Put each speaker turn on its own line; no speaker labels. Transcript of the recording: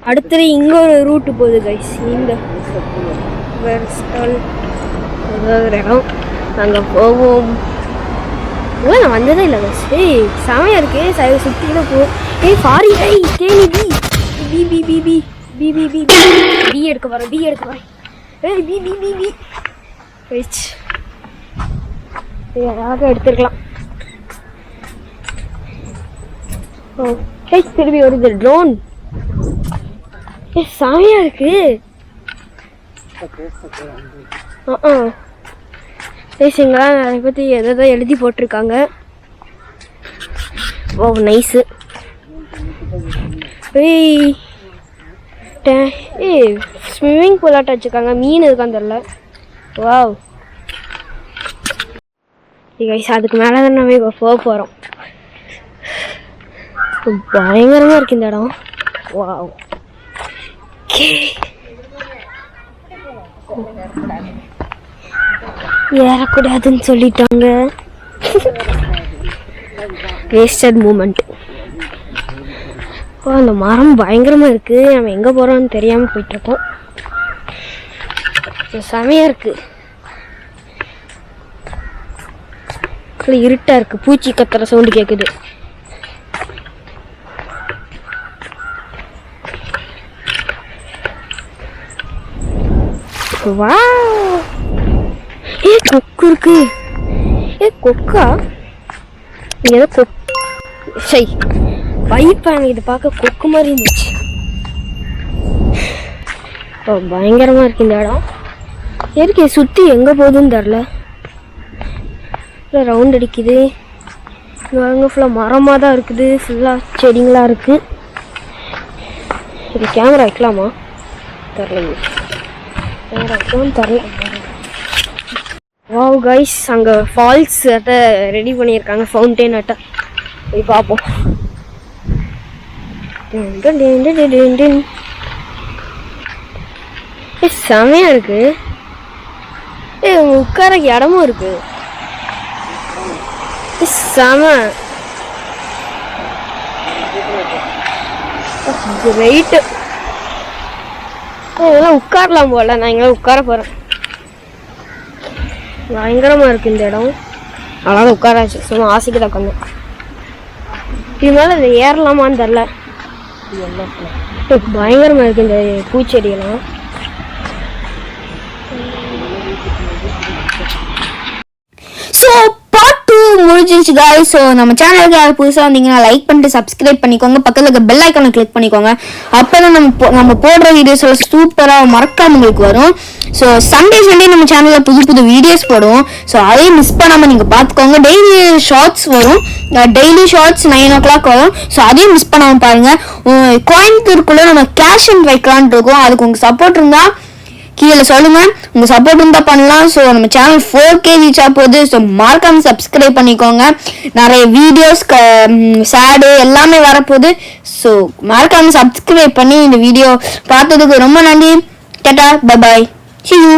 அடுத்தது இங்கே ஒரு ரூட்டு போகுது கைஸ். இந்த இடம் நாங்கள் போவோம். நான் வந்ததே இல்லை கைஸ். செமையாக இருக்கு. சுற்றில போ. ஃபாரி கேணி பி பி பி பி பி பி பி பி பி எடுக்க போகிறேன். பி பி பி பி கைஸ் அழகாக எடுத்துருக்கலாம். திரும்பி வருது ட்ரோன். சாமியா இருக்கு. பேசுங்களா அதை பற்றி எதை எழுதி போட்டிருக்காங்க. ஓ நைஸு. ஸ்விம்மிங் பூலாட்ட வச்சுருக்காங்க. மீன் இருக்கான்னு தெரில. வாவ் அதுக்கு மேலே தான் நம்ம இப்போ போக போகிறோம். பயங்கரமாக இருக்கு இந்த இடம். வாவ் ஏறக்கூடாதுன்னு சொல்லிட்டாங்க. Wasted moment. அந்த மரம் பயங்கரமாக இருக்குது. நம்ம எங்கே போகிறோம்னு தெரியாமல் போயிட்டுருக்கோம். செமையாக இருக்குது. இருட்டாக இருக்குது. பூச்சி கத்துற சவுண்டு கேட்குது. கொக்கு இருக்கு. கொக்கா ஏதோ பைப்பாங்க. இது பார்க்க கொக்கு மாதிரி இருந்துச்சு. பயங்கரமா இருக்கு இந்த இடம். இயற்கை சுத்தி எங்க போகுதுன்னு தெரில. ரவுண்ட் அடிக்குது. இங்கே ஃபுல்லாக மரமாக தான் இருக்குது. ஃபுல்லாக செடிங்களாக இருக்கு. இது கேமரா வைக்கலாமா தெரில. தெரில. வாவ் கைஸ் அங்கே ஃபால்ஸ் அதை ரெடி பண்ணியிருக்காங்க. ஃபவுண்டெயின் அட்டை போய் பார்ப்போம். செமையாக இருக்கு. உட்கார இடமும் இருக்கு. செம வெயிட். இதெல்லாம் உட்காரலாம் போல. நான் இங்கே உட்கார போகிறேன். பயங்கரமாக இருக்குது இந்த இடம். அதனால் உட்காராச்சு. சும்மா ஆசைக்கு தான் உட்காந்து. இது மேலே இதை ஏறலாமான்னு தெரில. பயங்கரமாக இருக்குது இந்த பூச்செடியெல்லாம்.
ஸோ முடிஞ்சிருச்சு guys. ஸோ நம்ம சேனலுக்கு யாரும் புதுசாக வந்தீங்கன்னா லைக் பண்ணிட்டு சப்ஸ்கிரைப் பண்ணிக்கோங்க. பக்கத்தில் இருக்க பெல் ஐக்கானை கிளிக் பண்ணிக்கோங்க. அப்போ தான் நம்ம போடுற வீடியோஸ் எல்லாம் சூப்பராக மறக்காம உங்களுக்கு வரும். ஸோ சண்டே நம்ம சேனலில் புது வீடியோஸ் போடுவோம். ஸோ அதையும் மிஸ் பண்ணாமல் நீங்கள் பார்த்துக்கோங்க. டெய்லி ஷார்ட்ஸ் வரும். டெய்லி ஷார்ட்ஸ் 9 o'clock வரும். ஸோ அதையும் மிஸ் பண்ணாமல் பாருங்கள். கோயம்புத்தூருக்குள்ளே நம்ம கேஷ் அண்ட் வைக்கலான் இருக்கோம். அதுக்கு உங்கள் சப்போர்ட் இருந்தால் கீழே சொல்லுங்கள். உங்கள் சப்போர்ட் இருந்தால் பண்ணலாம். ஸோ நம்ம சேனல் 4K ரீச் ஆக போகுது. ஸோ மறக்காம சப்ஸ்கிரைப் பண்ணிக்கோங்க. நிறைய வீடியோஸ் சேடு எல்லாமே வரப்போகுது. ஸோ மறக்காம சப்ஸ்கிரைப் பண்ணி இந்த வீடியோ பார்த்ததுக்கு ரொம்ப நன்றி. Tata bye bye. See you.